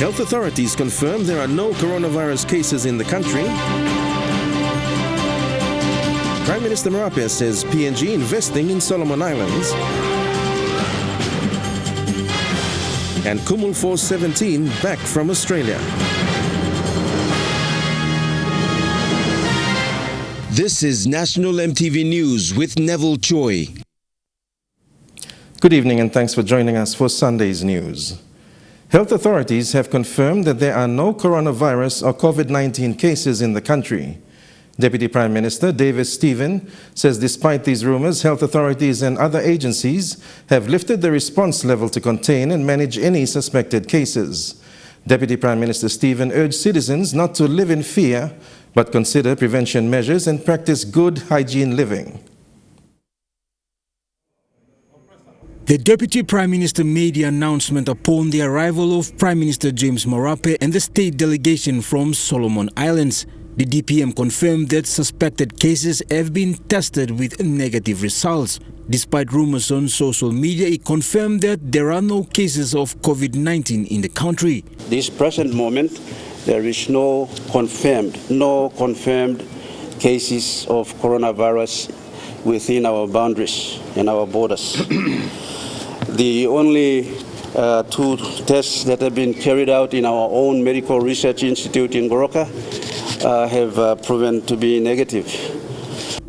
Health authorities confirm there are no coronavirus cases in the country. Prime Minister Marape says PNG investing in Solomon Islands. And Kumul Force 17 back from Australia. This is National EMTV News with Neville Choi. Good evening and thanks for joining us for Sunday's news. Health authorities have confirmed that there are no coronavirus or COVID-19 cases in the country. Deputy Prime Minister David Stephen says despite these rumors, health authorities and other agencies have lifted the response level to contain and manage any suspected cases. Deputy Prime Minister Stephen urged citizens not to live in fear, but consider prevention measures and practice good hygiene living. The Deputy Prime Minister made the announcement upon the arrival of Prime Minister James Marape and the state delegation from Solomon Islands. The DPM confirmed that suspected cases have been tested with negative results. Despite rumors on social media, it confirmed that there are no cases of COVID-19 in the country. This present moment, there is no confirmed cases of coronavirus within our boundaries and our borders. The only two tests that have been carried out in our own medical research institute in Goroka have proven to be negative.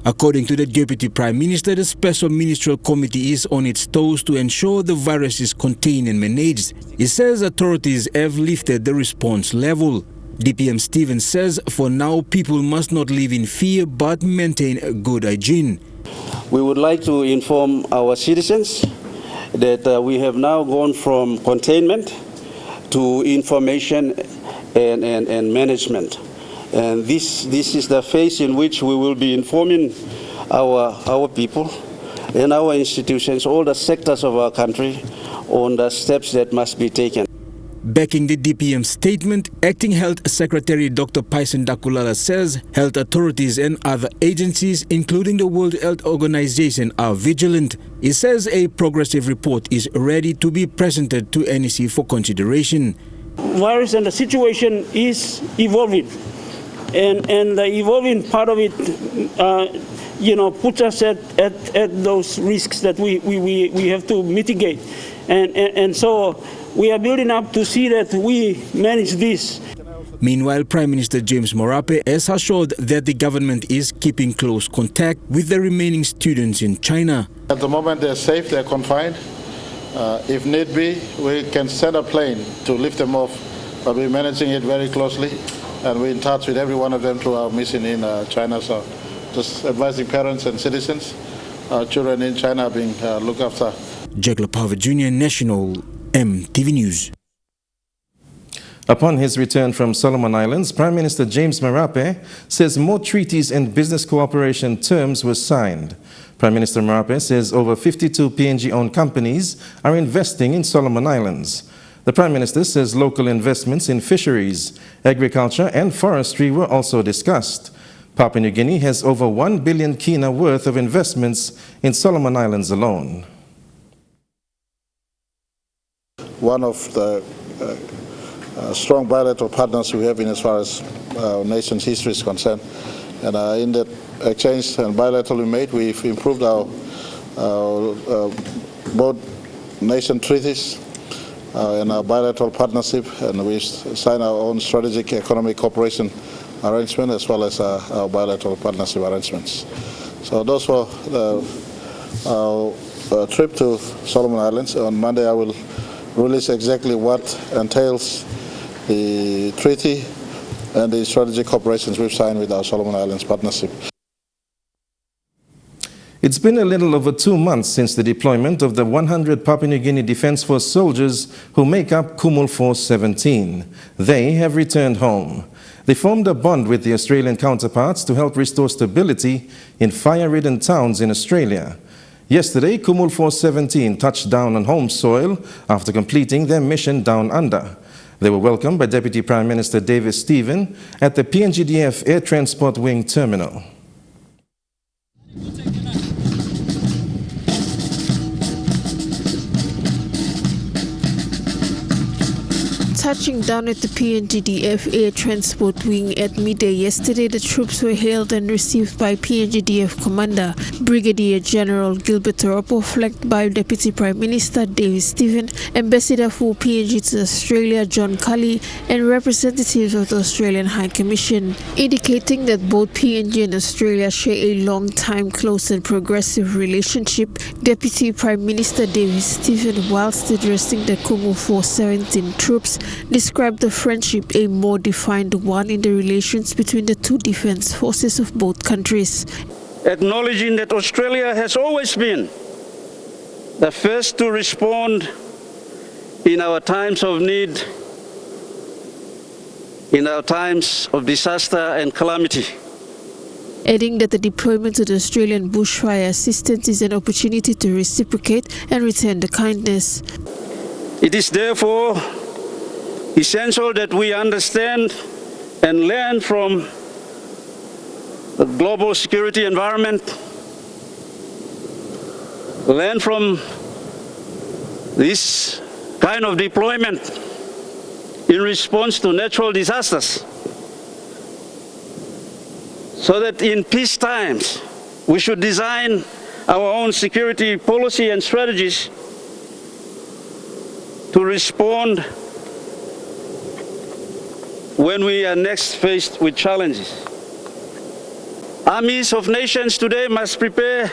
According to the Deputy Prime Minister, the Special Ministerial Committee is on its toes to ensure the virus is contained and managed. It says authorities have lifted the response level. DPM Stevens says for now people must not live in fear but maintain good hygiene. We would like to inform our citizens that we have now gone from containment to information and management. And this is the phase in which we will be informing our people and our institutions, all the sectors of our country, on the steps that must be taken. Backing the DPM statement, Acting Health Secretary Dr. Paisen Dakulala says health authorities and other agencies, including the World Health Organization, are vigilant. He says a progressive report is ready to be presented to NEC for consideration. Virus and the situation is evolving. And the evolving part of it, puts us at those risks that we have to mitigate. And so we are building up to see that we manage this. Meanwhile, Prime Minister James Marape has assured that the government is keeping close contact with the remaining students in China. At the moment they're safe, they're confined. If need be, we can send a plane to lift them off, but we're managing it very closely. And we're in touch with every one of them through our mission in China. So just advising parents and citizens, children in China are being looked after. Jack LaPava Jr., National EMTV News. Upon his return from Solomon Islands, Prime Minister James Marape says more treaties and business cooperation terms were signed. Prime Minister Marape says over 52 PNG-owned companies are investing in Solomon Islands. The Prime Minister says local investments in fisheries, agriculture and forestry were also discussed. Papua New Guinea has over 1 billion kina worth of investments in Solomon Islands alone. One of the strong bilateral partners we have in as far as our nation's history is concerned. And in that exchange and bilateral we made, we've improved our both nation treaties and our bilateral partnership, and we signed our own strategic economic cooperation arrangement as well as our bilateral partnership arrangements. So those were our trip to Solomon Islands. On Monday I will release exactly what entails the treaty and the strategic cooperations we've signed with our Solomon Islands partnership. It's been a little over 2 months since the deployment of the 100 Papua New Guinea Defence Force soldiers who make up Kumul Force 17. They have returned home. They formed a bond with the Australian counterparts to help restore stability in fire-ridden towns in Australia. Yesterday, Kumul Force 17 touched down on home soil after completing their mission down under. They were welcomed by Deputy Prime Minister David Stephen at the PNGDF Air Transport Wing Terminal. Touching down at the PNGDF Air Transport Wing at midday yesterday, the troops were hailed and received by PNGDF Commander Brigadier General Gilbert Toropo, flanked by Deputy Prime Minister David Stephen, Ambassador for PNG to Australia John Cully, and representatives of the Australian High Commission, indicating that both PNG and Australia share a long-time close and progressive relationship. Deputy Prime Minister David Stephen, whilst addressing the Kumul Force 17 troops, described the friendship a more defined one in the relations between the two defence forces of both countries. Acknowledging that Australia has always been the first to respond in our times of need, in our times of disaster and calamity. Adding that the deployment to the Australian bushfire assistance is an opportunity to reciprocate and return the kindness. It is therefore essential that we understand and learn from the global security environment, learn from this kind of deployment in response to natural disasters, so that in peace times we should design our own security policy and strategies to respond when we are next faced with challenges. Armies of nations today must prepare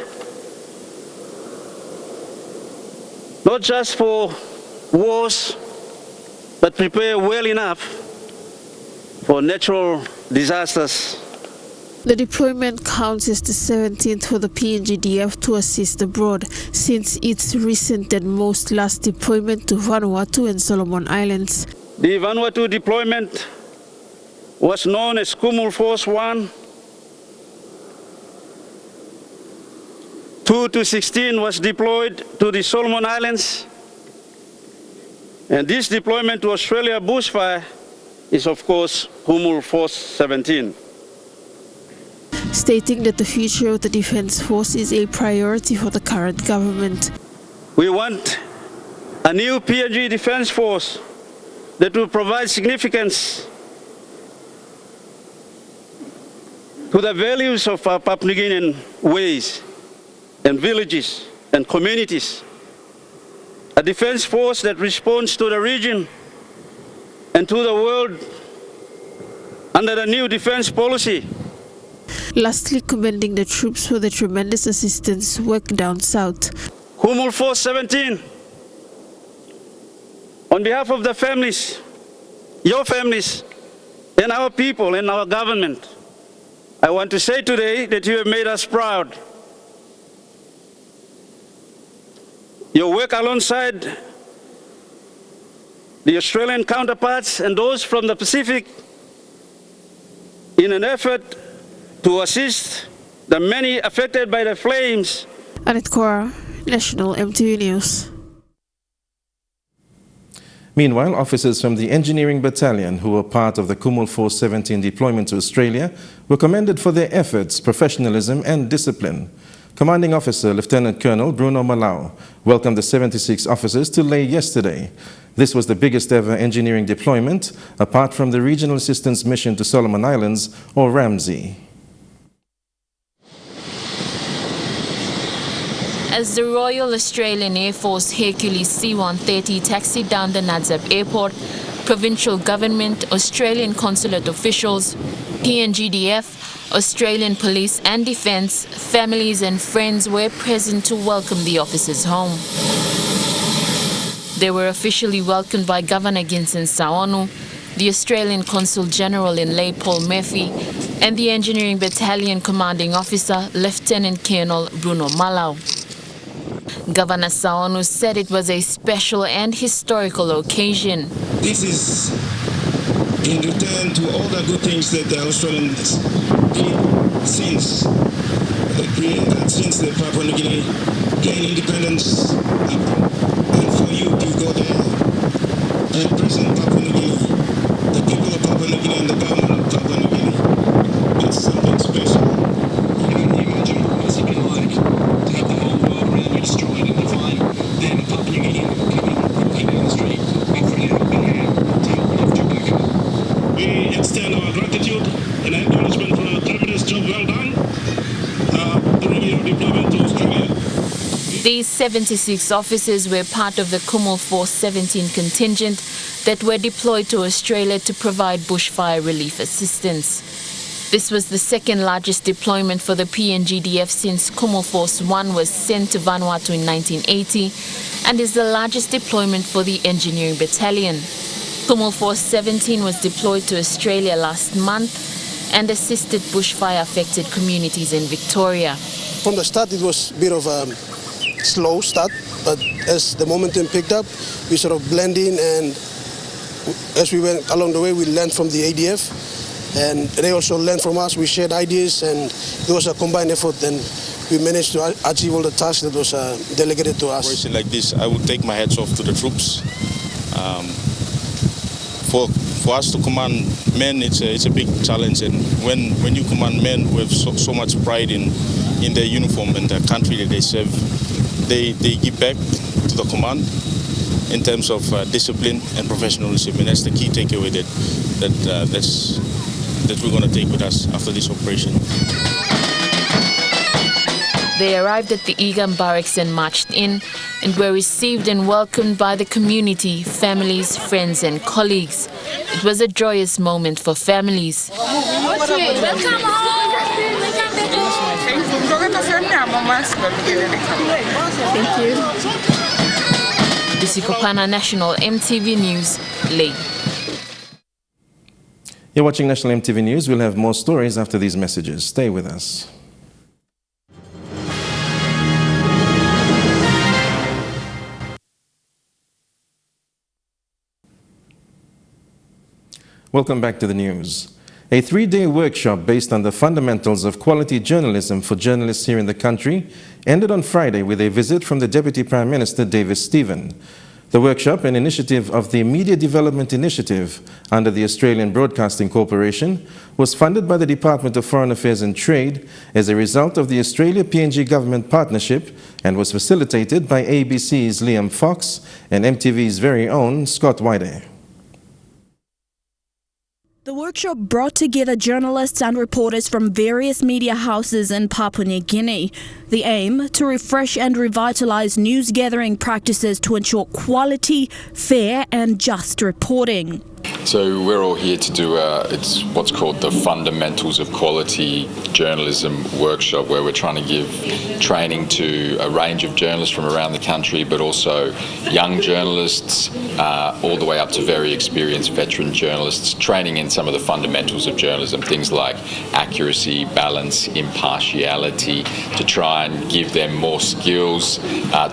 not just for wars, but prepare well enough for natural disasters. The deployment counts as the 17th for the PNGDF to assist abroad since its recent and most last deployment to Vanuatu and Solomon Islands. The Vanuatu deployment was known as Kumul Force 1. 2 to 16 was deployed to the Solomon Islands. And this deployment to Australia bushfire is, of course, Kumul Force 17. Stating that the future of the Defence Force is a priority for the current government. We want a new PNG Defence Force that will provide significance to the values of our Papua New Guinean ways and villages and communities. A defence force that responds to the region and to the world under the new defence policy. Lastly, commending the troops for the tremendous assistance work down south. Kumul Force 17, on behalf of the families, your families, and our people and our government, I want to say today that you have made us proud. Your work alongside the Australian counterparts and those from the Pacific in an effort to assist the many affected by the flames. Annette Kora, National EMTV News. Meanwhile, officers from the Engineering Battalion who were part of the Kumul Force 17 deployment to Australia were commended for their efforts, professionalism and discipline. Commanding Officer Lieutenant Colonel Bruno Malau welcomed the 76 officers to Lae yesterday. This was the biggest ever engineering deployment, apart from the Regional Assistance Mission to Solomon Islands, or RAMSI. As the Royal Australian Air Force Hercules C-130 taxied down the Nadzab Airport, provincial government, Australian consulate officials, PNGDF, Australian police and defence, families and friends were present to welcome the officers home. They were officially welcomed by Governor Ginson Saonu, the Australian Consul General in Lae Paul Murphy, and the Engineering Battalion Commanding Officer Lieutenant Colonel Bruno Malau. Governor Saonu said it was a special and historical occasion. This is in return to all the good things that the Australians did since the Papua New Guinea gained independence, and for you to go there and present Papua New Guinea, the people of Papua New Guinea and the government of Papua New Guinea, it's something special. You can imagine what it's been like to have the whole world around you destroyed and divine, then Papua New Guinea coming walking down the street with red and hair to help These 76 officers were part of the Kumul Force 17 contingent that were deployed to Australia to provide bushfire relief assistance. This was the second largest deployment for the PNGDF since Kumul Force 1 was sent to Vanuatu in 1980 and is the largest deployment for the Engineering Battalion. Kumul Force 17 was deployed to Australia last month and assisted bushfire-affected communities in Victoria. From the start, it was a bit of a slow start, but as the momentum picked up, we sort of blend in, and as we went along the way, we learned from the ADF, and they also learned from us. We shared ideas, and it was a combined effort, and we managed to achieve all the tasks that was delegated to us. Operation like this, I would take my hats off to the troops. For us to command men, it's a big challenge, and when you command men who have so much pride in their uniform and the country that they serve, they give back to the command in terms of discipline and professionalism, and that's the key takeaway that we're going to take with us after this operation. They arrived at the Egam barracks and marched in and were received and welcomed by the community, families, friends and colleagues. It was a joyous moment for families. Welcome home! Thank you. Bisikopana National MTV News, Lake. You're watching National MTV News. We'll have more stories after these messages. Stay with us. Welcome back to the news. A 3-day workshop based on the fundamentals of quality journalism for journalists here in the country ended on Friday with a visit from the Deputy Prime Minister, Davis Stephen. The workshop, an initiative of the Media Development Initiative under the Australian Broadcasting Corporation, was funded by the Department of Foreign Affairs and Trade as a result of the Australia-PNG government partnership and was facilitated by ABC's Liam Fox and MTV's very own Scott White. The workshop brought together journalists and reporters from various media houses in Papua New Guinea. The aim, to refresh and revitalise news-gathering practices to ensure quality, fair and just reporting. So we're all here to do it's what's called the Fundamentals of Quality Journalism workshop, where we're trying to give training to a range of journalists from around the country, but also young journalists all the way up to very experienced veteran journalists, training in some of the fundamentals of journalism, things like accuracy, balance, impartiality, to try and give them more skills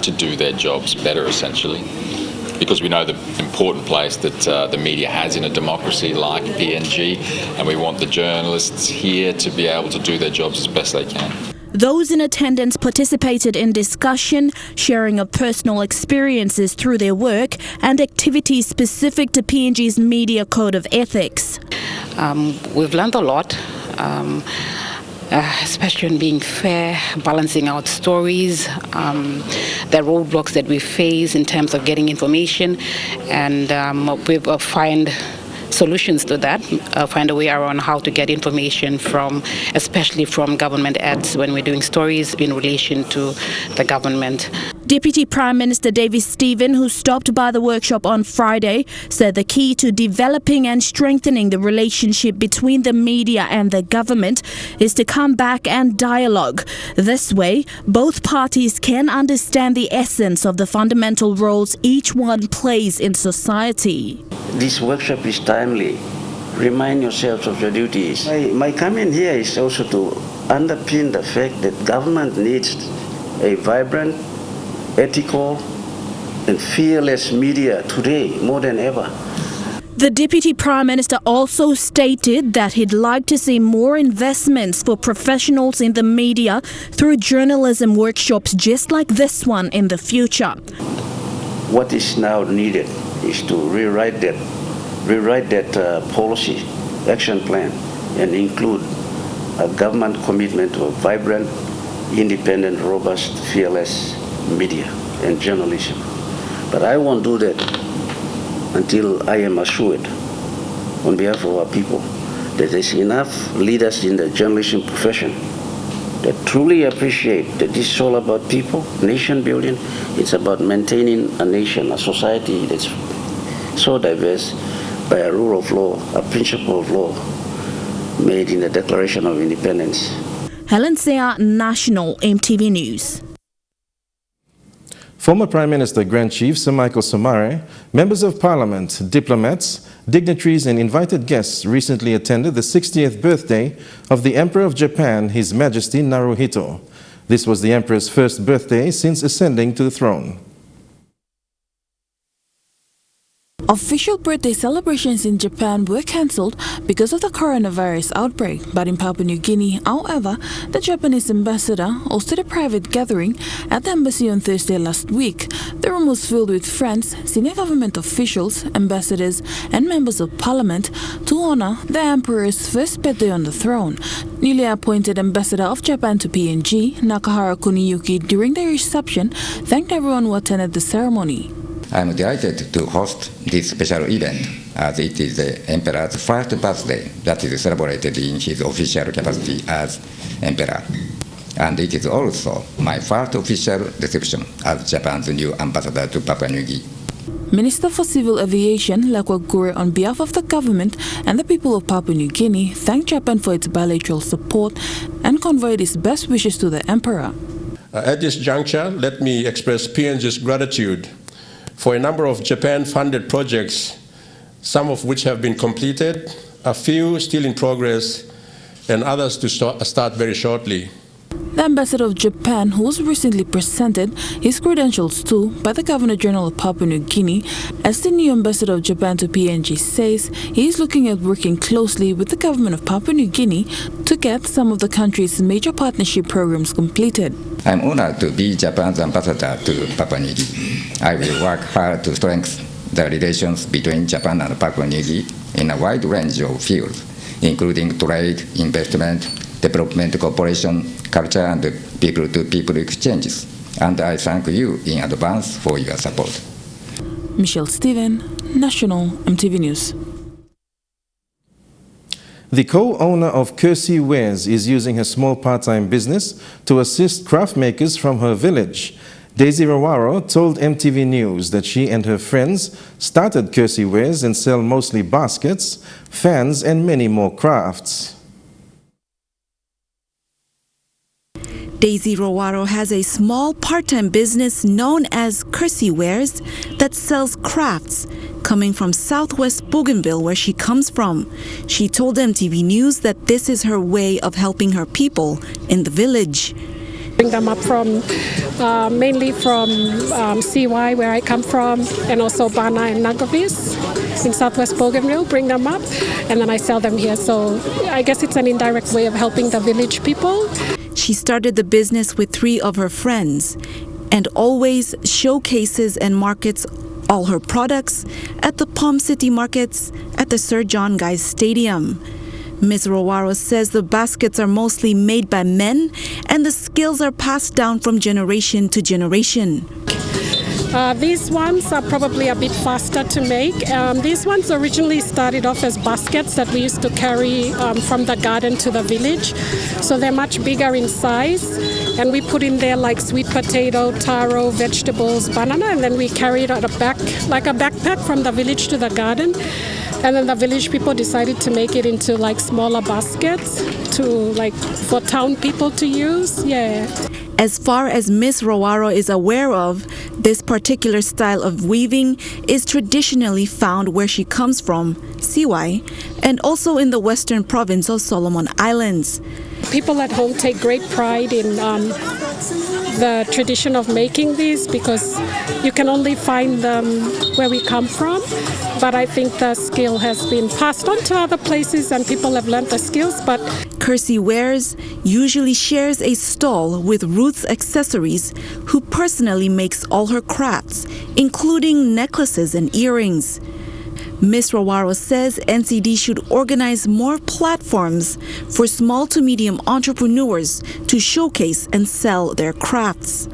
to do their jobs better, essentially. Because we know the important place that the media has in a democracy like PNG, and we want the journalists here to be able to do their jobs as best they can. Those in attendance participated in discussion, sharing of personal experiences through their work, and activities specific to PNG's Media Code of Ethics. We've learned a lot. Especially in being fair, balancing out stories, the roadblocks that we face in terms of getting information, and we find solutions to that, find a way around how to get information from, especially from government ads when we're doing stories in relation to the government. Deputy Prime Minister Davis Stephen, who stopped by the workshop on Friday, said the key to developing and strengthening the relationship between the media and the government is to come back and dialogue. This way, both parties can understand the essence of the fundamental roles each one plays in society. This workshop is timely. Remind yourselves of your duties. My comment here is also to underpin the fact that government needs a vibrant, ethical and fearless media today more than ever. The Deputy Prime Minister also stated that he'd like to see more investments for professionals in the media through journalism workshops just like this one in the future. What is now needed is to rewrite that policy action plan and include a government commitment to a vibrant, independent, robust, fearless media and journalism. But I won't do that until I am assured on behalf of our people that there's enough leaders in the journalism profession that truly appreciate that this is all about people, nation building. It's about maintaining a nation, a society that's so diverse by a rule of law, a principle of law made in the Declaration of Independence. Helen Sea, National EMTV News. Former Prime Minister Grand Chief Sir Michael Somare, members of Parliament, diplomats, dignitaries and invited guests recently attended the 60th birthday of the Emperor of Japan, His Majesty Naruhito. This was the Emperor's first birthday since ascending to the throne. Official birthday celebrations in Japan were cancelled because of the coronavirus outbreak, but in Papua New Guinea, however, the Japanese ambassador hosted a private gathering at the embassy on Thursday last week. The room was filled with friends, senior government officials, ambassadors, and members of parliament to honor the emperor's first birthday on the throne. Newly appointed ambassador of Japan to PNG, Nakahara Kuniyuki, during the reception, thanked everyone who attended the ceremony. I am delighted to host this special event as it is the Emperor's first birthday that is celebrated in his official capacity as Emperor. And it is also my first official reception as Japan's new ambassador to Papua New Guinea. Minister for Civil Aviation, Lakwa Gure, on behalf of the government and the people of Papua New Guinea, thanked Japan for its bilateral support and conveyed his best wishes to the Emperor. At this juncture, let me express PNG's gratitude for a number of Japan-funded projects, some of which have been completed, a few still in progress, and others to start very shortly. The Ambassador of Japan, who was recently presented his credentials to by the Governor-General of Papua New Guinea, as the new Ambassador of Japan to PNG says, he is looking at working closely with the government of Papua New Guinea to get some of the country's major partnership programs completed. I am honored to be Japan's ambassador to Papua New Guinea. I will work hard to strengthen the relations between Japan and Papua New Guinea in a wide range of fields, including trade, investment, development cooperation, culture and people-to-people exchanges. And I thank you in advance for your support. Michelle Stephen, National EMTV News. The co-owner of Kersey Wares is using her small part-time business to assist craft makers from her village. Daisy Rawaro told EMTV News that she and her friends started Kersey Wares and sell mostly baskets, fans and many more crafts. Daisy Rawaro has a small part-time business known as Kersey Wares that sells crafts coming from southwest Bougainville, where she comes from. She told MTV News that this is her way of helping her people in the village. Bring them up from mainly from CY, where I come from, and also Bana and Nagovis in southwest Bougainville. Bring them up, and then I sell them here. So I guess it's an indirect way of helping the village people. She started the business with 3 of her friends and always showcases and markets all her products at the Palm City markets at the Sir John Guise Stadium. Ms. Rawaro says the baskets are mostly made by men and the skills are passed down from generation to generation. These ones are probably a bit faster to make. These ones originally started off as baskets that we used to carry from the garden to the village. So they're much bigger in size. And we put in there like sweet potato, taro, vegetables, banana, and then we carry it at a back, like a backpack from the village to the garden. And then the village people decided to make it into like smaller baskets to like for town people to use. Yeah. As far as Ms. Rawaro is aware of, this particular style of weaving is traditionally found where she comes from, CY, and also in the western province of Solomon Islands. People at home take great pride in the tradition of making these because you can only find them where we come from. But I think the skill has been passed on to other places and people have learned the skills. But Kersey Wares usually shares a stall with Ruth's Accessories, who personally makes all her crafts, including necklaces and earrings. Ms. Rawaro says NCD should organize more platforms for small to medium entrepreneurs to showcase and sell their crafts.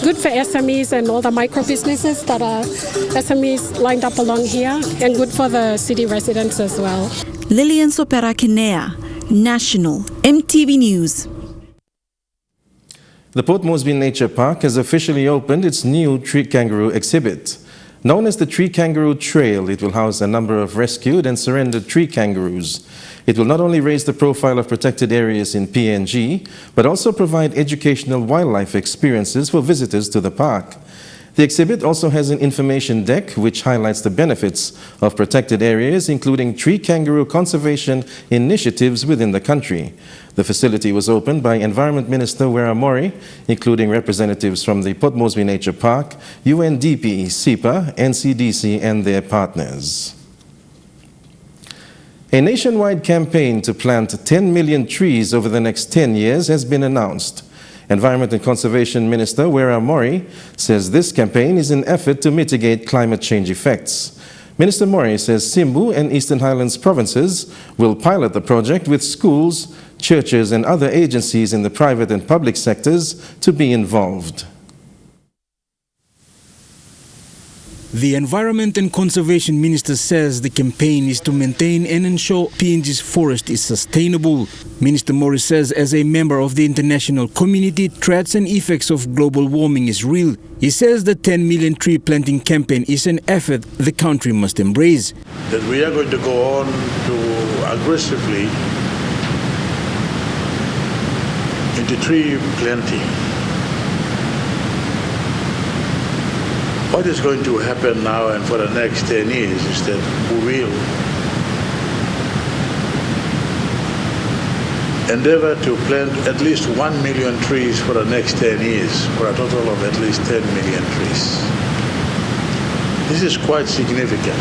Good for SMEs and all the micro businesses that are SMEs lined up along here, and good for the city residents as well. Lillian Sopera Kinea, National EMTV News. The Port Moresby Nature Park has officially opened its new tree kangaroo exhibit. Known as the Tree Kangaroo Trail, it will house a number of rescued and surrendered tree kangaroos. It will not only raise the profile of protected areas in PNG, but also provide educational wildlife experiences for visitors to the park. The exhibit also has an information deck which highlights the benefits of protected areas, including tree kangaroo conservation initiatives within the country. The facility was opened by Environment Minister Marape, including representatives from the Port Moresby Nature Park, UNDP, SEPA, NCDC, and their partners. A nationwide campaign to plant 10 million trees over the next 10 years has been announced. Environment and Conservation Minister Marape says this campaign is an effort to mitigate climate change effects. Minister Mori says Simbu and Eastern Highlands provinces will pilot the project with schools, churches and other agencies in the private and public sectors to be involved. The Environment and Conservation Minister says the campaign is to maintain and ensure PNG's forest is sustainable. Minister Morris says as a member of the international community, threats and effects of global warming is real. He says the 10 million tree planting campaign is an effort the country must embrace. That we are going to go on to aggressively into tree planting. What is going to happen now and for the next 10 years is that we will endeavor to plant at least 1 million trees for the next 10 years, for a total of at least 10 million trees. This is quite significant.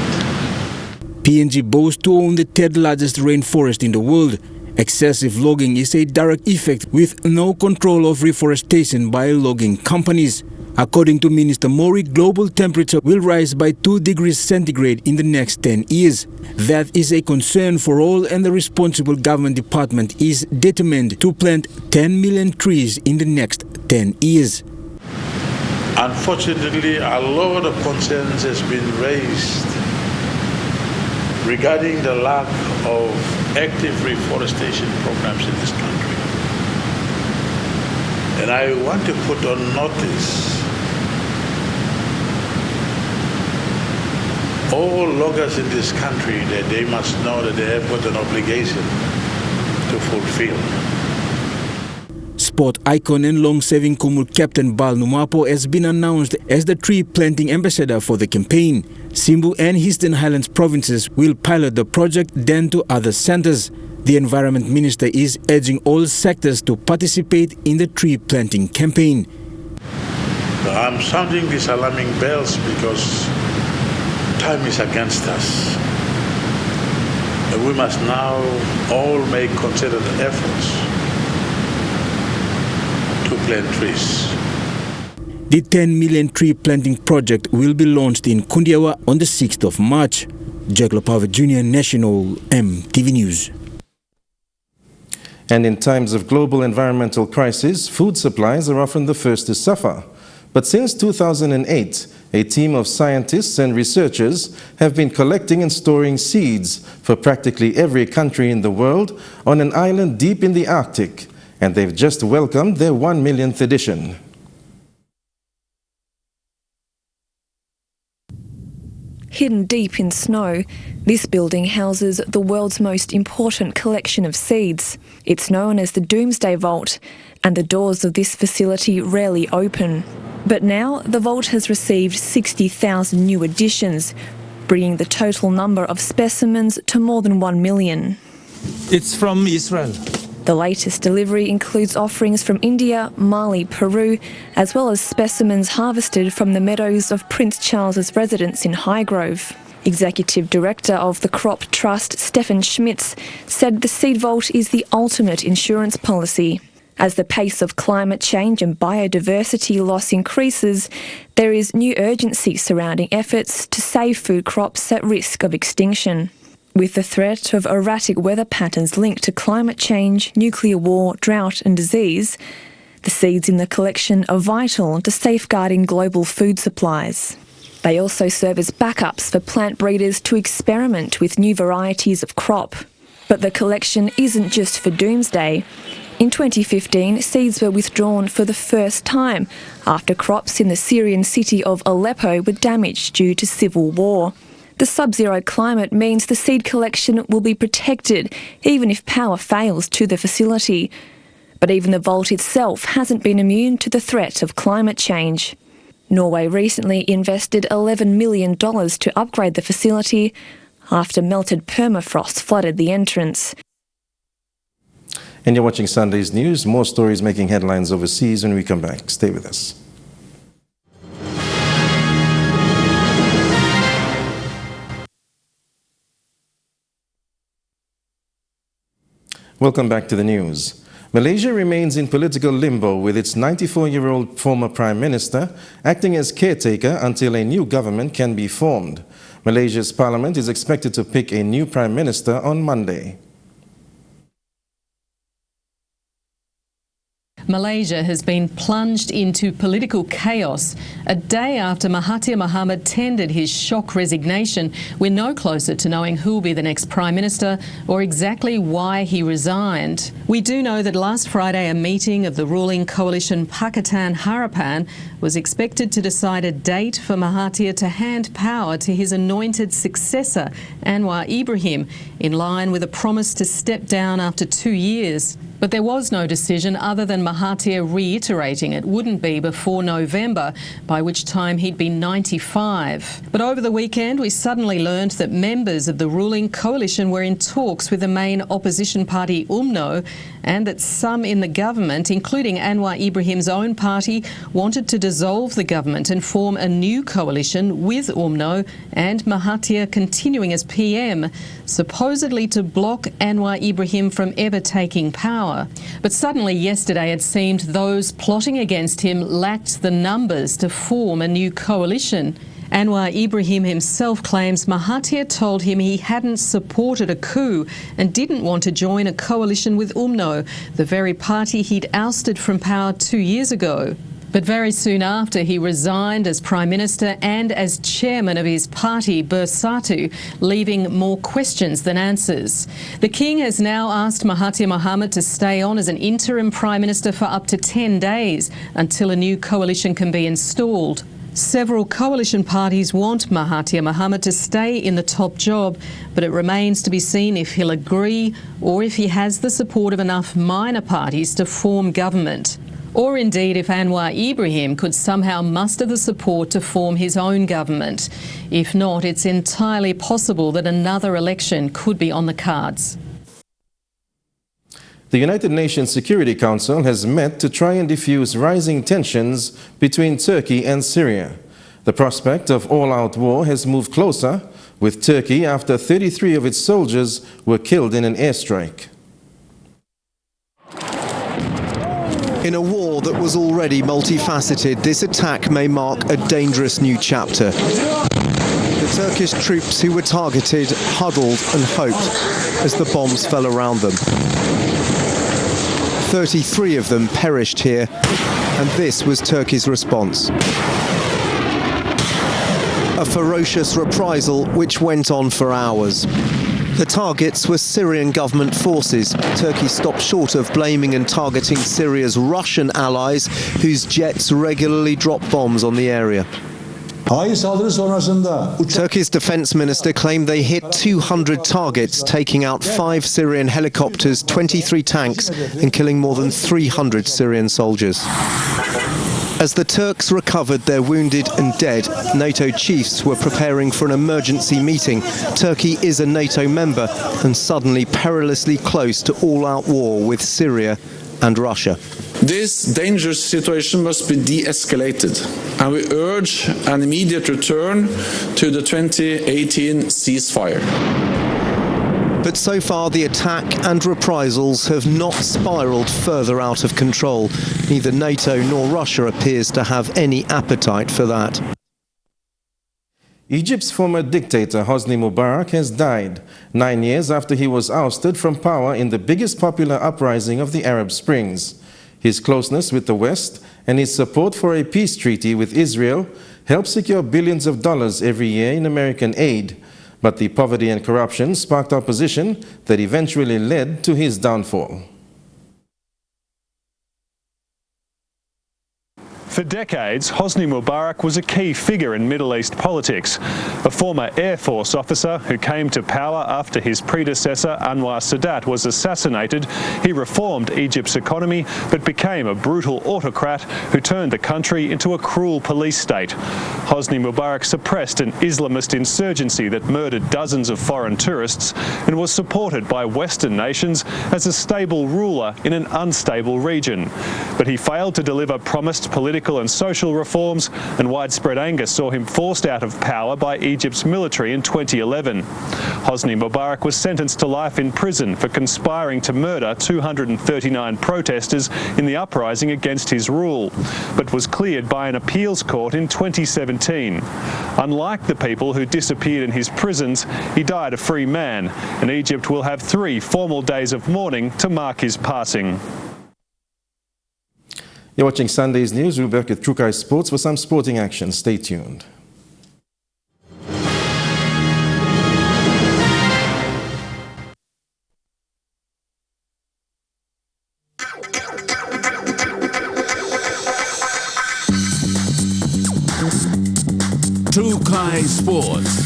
PNG boasts to own the third largest rainforest in the world. Excessive logging is a direct effect with no control of reforestation by logging companies. According to Minister Mori, global temperature will rise by 2 degrees centigrade in the next 10 years. That is a concern for all, and the responsible government department is determined to plant 10 million trees in the next 10 years. Unfortunately, a lot of concerns has been raised regarding the lack of active reforestation programs in this country. And I want to put on notice all loggers in this country that they must know that they have got an obligation to fulfill. Sport icon and long-serving Kumul captain Bal Numapo has been announced as the tree planting ambassador for the campaign. Simbu and Eastern Highlands provinces will pilot the project, then to other centers. The Environment Minister is urging all sectors to participate in the tree planting campaign. I'm sounding these alarming bells because time is against us. And we must now all make concerted efforts to plant trees. The 10 million tree planting project will be launched in Kundiawa on the 6th of March. Jack Lopava Jr., National EMTV News. And in times of global environmental crisis, food supplies are often the first to suffer. But since 2008, a team of scientists and researchers have been collecting and storing seeds for practically every country in the world on an island deep in the Arctic, and they've just welcomed their 1 millionth edition. Hidden deep in snow, this building houses the world's most important collection of seeds. It's known as the Doomsday Vault, and the doors of this facility rarely open. But now the vault has received 60,000 new additions, bringing the total number of specimens to more than 1 million. It's from Israel. The latest delivery includes offerings from India, Mali, Peru, as well as specimens harvested from the meadows of Prince Charles's residence in Highgrove. Executive Director of the Crop Trust, Stefan Schmitz, said the Seed Vault is the ultimate insurance policy. As the pace of climate change and biodiversity loss increases, there is new urgency surrounding efforts to save food crops at risk of extinction. With the threat of erratic weather patterns linked to climate change, nuclear war, drought and disease, the seeds in the collection are vital to safeguarding global food supplies. They also serve as backups for plant breeders to experiment with new varieties of crop. But the collection isn't just for doomsday. In 2015, seeds were withdrawn for the first time after crops in the Syrian city of Aleppo were damaged due to civil war. The sub-zero climate means the seed collection will be protected even if power fails to the facility. But even the vault itself hasn't been immune to the threat of climate change. Norway recently invested $11 million to upgrade the facility after melted permafrost flooded the entrance. And you're watching Sunday's News. More stories making headlines overseas when we come back. Stay with us. Welcome back to the news. Malaysia remains in political limbo with its 94-year-old former Prime Minister acting as caretaker until a new government can be formed. Malaysia's parliament is expected to pick a new Prime Minister on Monday. Malaysia has been plunged into political chaos. A day after Mahathir Mohamad tendered his shock resignation, we're no closer to knowing who will be the next Prime Minister or exactly why he resigned. We do know that last Friday a meeting of the ruling coalition Pakatan Harapan was expected to decide a date for Mahathir to hand power to his anointed successor, Anwar Ibrahim, in line with a promise to step down after 2 years. But there was no decision other than Mahathir reiterating it wouldn't be before November, by which time he'd be 95. But over the weekend, we suddenly learned that members of the ruling coalition were in talks with the main opposition party UMNO, and that some in the government, including Anwar Ibrahim's own party, wanted to dissolve the government and form a new coalition with UMNO and Mahathir continuing as PM, supposedly to block Anwar Ibrahim from ever taking power. But suddenly yesterday it seemed those plotting against him lacked the numbers to form a new coalition. Anwar Ibrahim himself claims Mahathir told him he hadn't supported a coup and didn't want to join a coalition with UMNO, the very party he'd ousted from power 2 years ago. But very soon after, he resigned as Prime Minister and as chairman of his party, Bersatu, leaving more questions than answers. The King has now asked Mahathir Mohamad to stay on as an interim Prime Minister for up to 10 days until a new coalition can be installed. Several coalition parties want Mahathir Mohamad to stay in the top job, but it remains to be seen if he'll agree or if he has the support of enough minor parties to form government. Or indeed if Anwar Ibrahim could somehow muster the support to form his own government. If not, it's entirely possible that another election could be on the cards. The United Nations Security Council has met to try and defuse rising tensions between Turkey and Syria. The prospect of all-out war has moved closer, with Turkey after 33 of its soldiers were killed in an airstrike. In a war that was already multifaceted, this attack may mark a dangerous new chapter. The Turkish troops who were targeted huddled and hoped as the bombs fell around them. 33 of them perished here, and this was Turkey's response. A ferocious reprisal which went on for hours. The targets were Syrian government forces. Turkey stopped short of blaming and targeting Syria's Russian allies, whose jets regularly drop bombs on the area. Turkey's defense minister claimed they hit 200 targets, taking out 5 Syrian helicopters, 23 tanks, and killing more than 300 Syrian soldiers. As the Turks recovered their wounded and dead, NATO chiefs were preparing for an emergency meeting. Turkey is a NATO member and suddenly perilously close to all-out war with Syria and Russia. This dangerous situation must be de-escalated, and we urge an immediate return to the 2018 ceasefire. But so far the attack and reprisals have not spiralled further out of control. Neither NATO nor Russia appears to have any appetite for that. Egypt's former dictator Hosni Mubarak has died 9 years after he was ousted from power in the biggest popular uprising of the Arab Springs. His closeness with the West and his support for a peace treaty with Israel helped secure billions of dollars every year in American aid. But the poverty and corruption sparked opposition that eventually led to his downfall. For decades, Hosni Mubarak was a key figure in Middle East politics. A former Air Force officer who came to power after his predecessor Anwar Sadat was assassinated, he reformed Egypt's economy but became a brutal autocrat who turned the country into a cruel police state. Hosni Mubarak suppressed an Islamist insurgency that murdered dozens of foreign tourists and was supported by Western nations as a stable ruler in an unstable region. But he failed to deliver promised political and social reforms, and widespread anger saw him forced out of power by Egypt's military in 2011. Hosni Mubarak was sentenced to life in prison for conspiring to murder 239 protesters in the uprising against his rule, but was cleared by an appeals court in 2017. Unlike the people who disappeared in his prisons, he died a free man, and Egypt will have 3 formal days of mourning to mark his passing. You're watching Sunday's news. We'll be back with Trukai Sports for some sporting action. Stay tuned. Trukai Sports.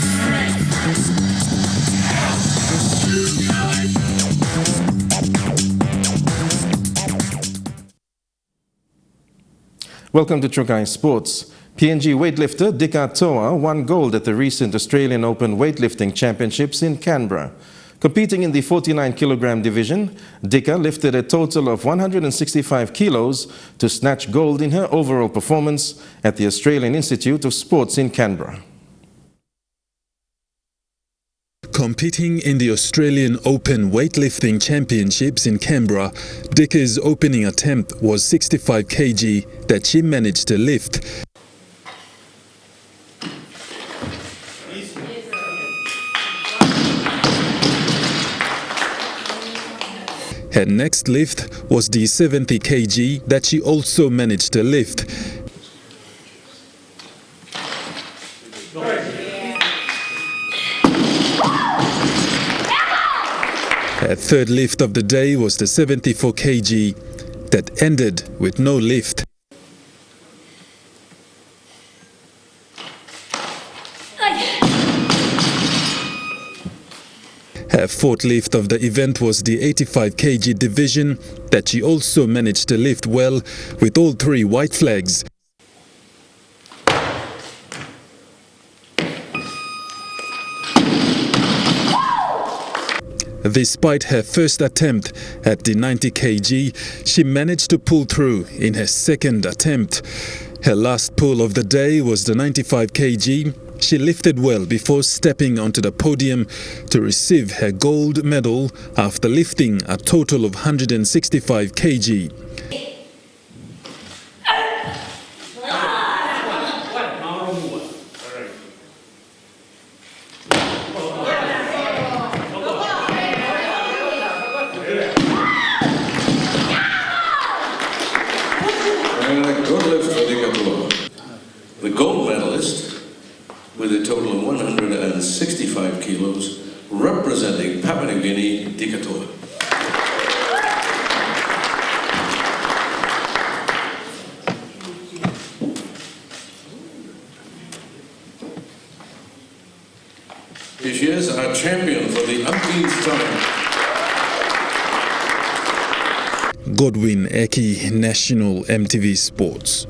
Welcome to Trukai Sports. PNG weightlifter Dika Toa won gold at the recent Australian Open weightlifting championships in Canberra. Competing in the 49-kilogram division, Dika lifted a total of 165 kilos to snatch gold in her overall performance at the Australian Institute of Sports in Canberra. Competing in the Australian Open weightlifting championships in Canberra, Dika's opening attempt was 65 kg that she managed to lift. Her next lift was the 70 kg that she also managed to lift. Her third lift of the day was the 74 kg that ended with no lift. Her fourth lift of the event was the 85 kg division that she also managed to lift well with all 3 white flags. Despite her first attempt at the 90 kg, she managed to pull through in her second attempt. Her last pull of the day was the 95 kg. She lifted well before stepping onto the podium to receive her gold medal after lifting a total of 165 kg. The gold medalist with a total of 165 kilos, representing Papua New Guinea, Dika Toa. Here she is, our champion for the umpteenth time. Godwin Eki, National EMTV Sports.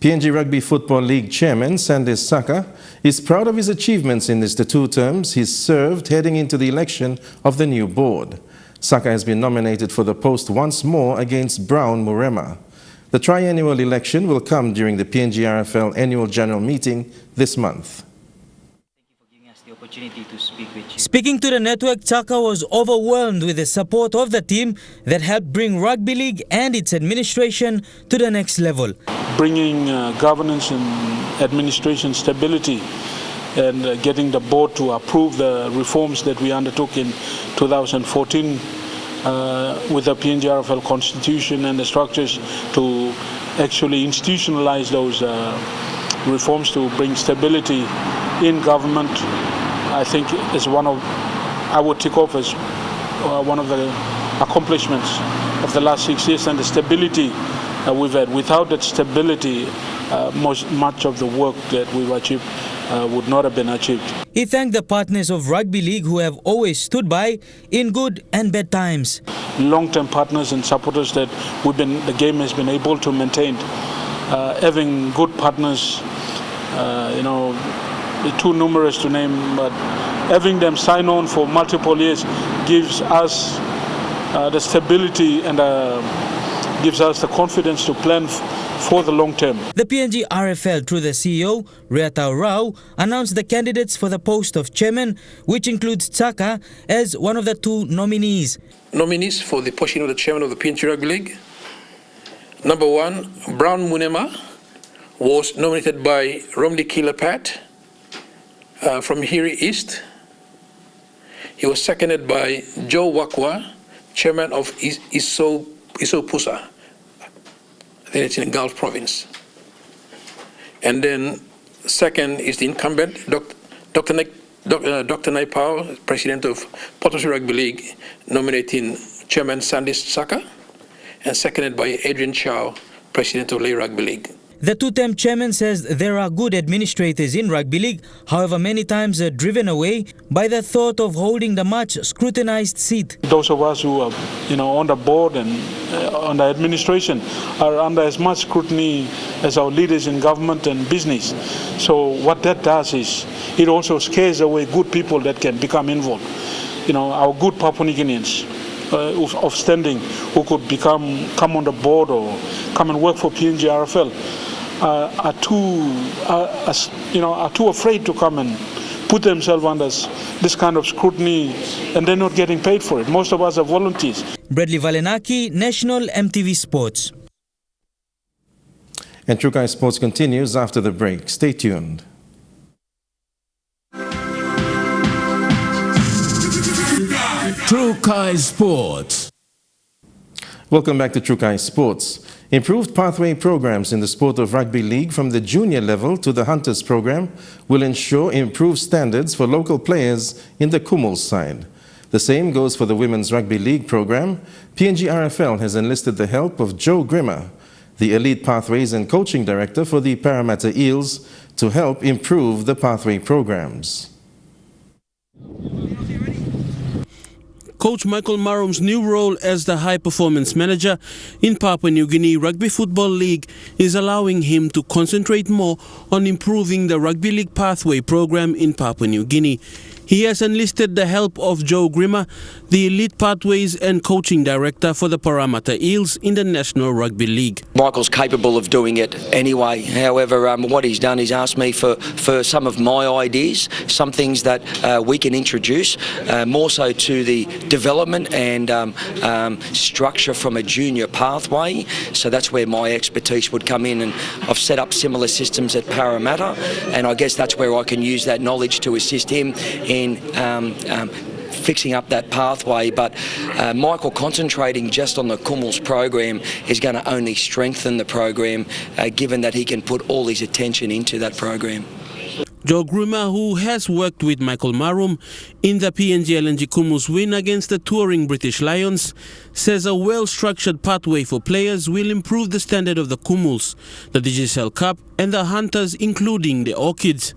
PNG Rugby Football League Chairman Sandis Saka is proud of his achievements in the 2 terms he's served heading into the election of the new board. Saka has been nominated for the post once more against Brown Murema. The triennial election will come during the PNG RFL annual general meeting this month. Speaking to the network, Chaka was overwhelmed with the support of the team that helped bring rugby league and its administration to the next level. Bringing governance and administration stability and getting the board to approve the reforms that we undertook in 2014 with the PNG RFL constitution and the structures to actually institutionalize those reforms to bring stability in government. I think is I would take off as one of the accomplishments of the last 6 years, and the stability we've had. Without that stability, much of the work that we've achieved would not have been achieved. He thanked the partners of Rugby League who have always stood by in good and bad times. Long-term partners and supporters that the game has been able to maintain. Having good partners, too numerous to name, but having them sign on for multiple years gives us the stability and gives us the confidence to plan for the long term. The PNG RFL, through the CEO, Riata Rao, announced the candidates for the post of chairman, which includes Chaka as one of the two nominees. Nominees for the position of the chairman of the PNG Rugby League. Number 1, Brown Munema was nominated by Romney Kilapat from Hiri East. He was seconded by Joe Wakwa, chairman of Isopusa. I think it's in Gulf Province. And then second is the incumbent, Dr. Naipao, president of Potosí Rugby League, nominating chairman Sandis Saka, and seconded by Adrian Chow, president of Lay Rugby League. The two-term chairman says there are good administrators in Rugby League, however many times are driven away by the thought of holding the much scrutinized seat. Those of us who are on the board and on the administration are under as much scrutiny as our leaders in government and business. So what that does is it also scares away good people that can become involved. Our good Papua New Guineans of standing who could come on the board or come and work for PNG RFL are too afraid to come and put themselves under this kind of scrutiny, and they're not getting paid for it. Most of us are volunteers. Bradley Valenaki, National EMTV Sports. And Trukai Sports continues after the break. Stay tuned. Trukai Sports. Welcome back to Trukai Sports. Improved pathway programs in the sport of rugby league from the junior level to the Hunters program will ensure improved standards for local players in the Kumul side. The same goes for the women's rugby league program. PNG RFL has enlisted the help of Joe Grimmer, the elite pathways and coaching director for the Parramatta Eels, to help improve the pathway programs. Coach Michael Marum's new role as the high performance manager in Papua New Guinea Rugby Football League is allowing him to concentrate more on improving the rugby league pathway program in Papua New Guinea. He has enlisted the help of Joe Grimmer, the elite pathways and coaching director for the Parramatta Eels in the National Rugby League. Michael's capable of doing it anyway. However, what he's done is asked me for some of my ideas, some things that we can introduce, more so to the development and structure from a junior pathway. So that's where my expertise would come in, and I've set up similar systems at Parramatta, and I guess that's where I can use that knowledge to assist him in fixing up that pathway. But Michael concentrating just on the Kumul's program is going to only strengthen the program, given that he can put all his attention into that program. Joe Grimmer, who has worked with Michael Marum in the PNG LNG Kumul's win against the touring British Lions, says a well-structured pathway for players will improve the standard of the Kumuls, the Digicel Cup and the Hunters, including the Orchids.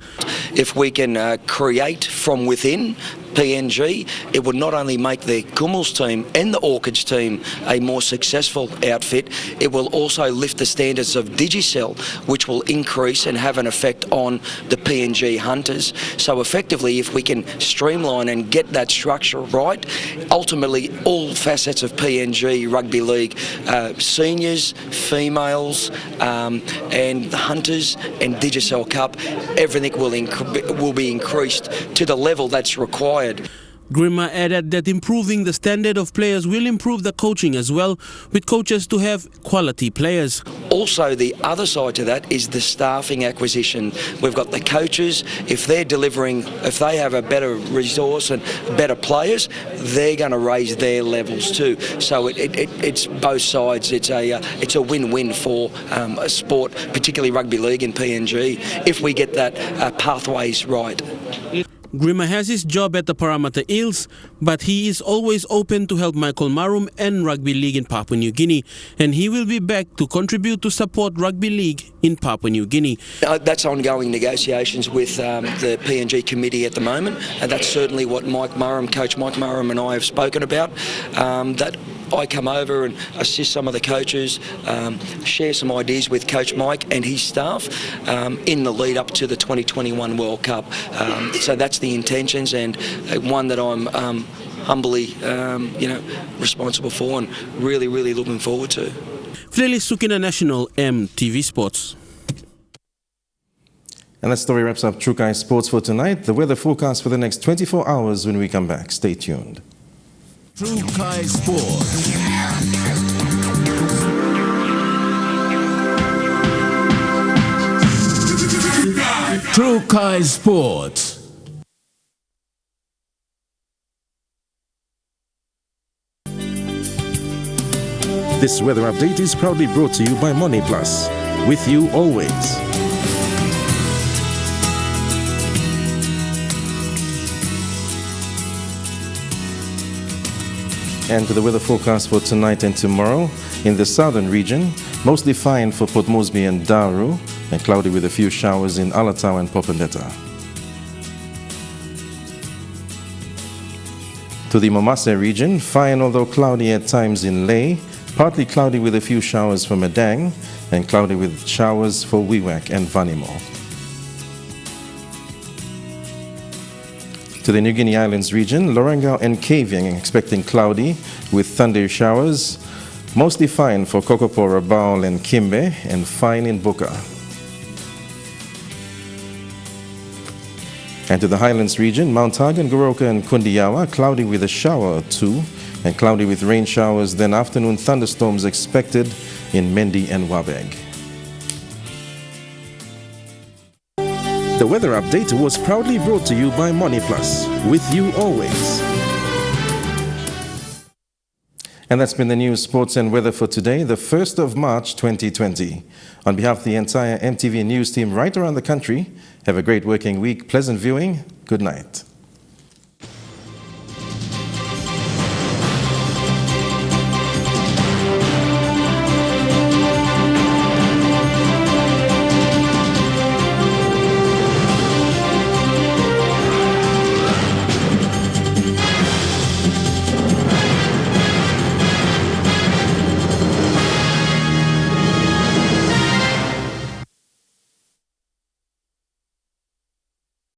If we can create from within PNG, it would not only make the Kumuls team and the Orchids team a more successful outfit, it will also lift the standards of Digicel, which will increase and have an effect on the PNG Hunters. So effectively, if we can streamline and get that structure right, ultimately all facets of PNG Rugby League, seniors, females, and the Hunters and Digicel Cup, everything will be increased to the level that's required. Grimmer added that improving the standard of players will improve the coaching as well, with coaches to have quality players. Also, the other side to that is the staffing acquisition. We've got the coaches. If they're delivering, if they have a better resource and better players, they're going to raise their levels too. So it's both sides. It's a win-win for a sport, particularly rugby league in PNG, if we get that pathways right. Grima has his job at the Parramatta Eels, but he is always open to help Michael Marum and Rugby League in Papua New Guinea, and he will be back to contribute to support Rugby League in Papua New Guinea. That's ongoing negotiations with the PNG committee at the moment, and that's certainly what Coach Mike Marum and I have spoken about, that I come over and assist some of the coaches, share some ideas with Coach Mike and his staff in the lead up to the 2021 World Cup. So that's the intentions, and one that I'm humbly responsible for and really looking forward to. Freli Sukina National, EMTV Sports. And that story wraps up True Kai Sports for tonight. The weather forecast for the next 24 hours when we come back. Stay tuned. True Kai Sports. True Kai Sports. This weather update is proudly brought to you by Money Plus. With you always. And to the weather forecast for tonight and tomorrow. In the southern region, mostly fine for Port Moresby and Daru, and cloudy with a few showers in Alatau and Popondetta. To the Momase region, fine although cloudy at times in Lae, partly cloudy with a few showers for Madang, and cloudy with showers for Wewak and Vanimo. To the New Guinea Islands region, Lorengau and Kavieng expecting cloudy with thundery showers, mostly fine for Kokopora, Baul and Kimbe, and fine in Buka. And to the Highlands region, Mount Hagen, Goroka and Kundiawa, cloudy with a shower or two, and cloudy with rain showers, then afternoon thunderstorms expected in Mendi and Wabeg. The weather update was proudly brought to you by Money Plus, with you always. And that's been the news, sports and weather for today, the 1st of March 2020. On behalf of the entire MTV News team right around the country, have a great working week, pleasant viewing, good night.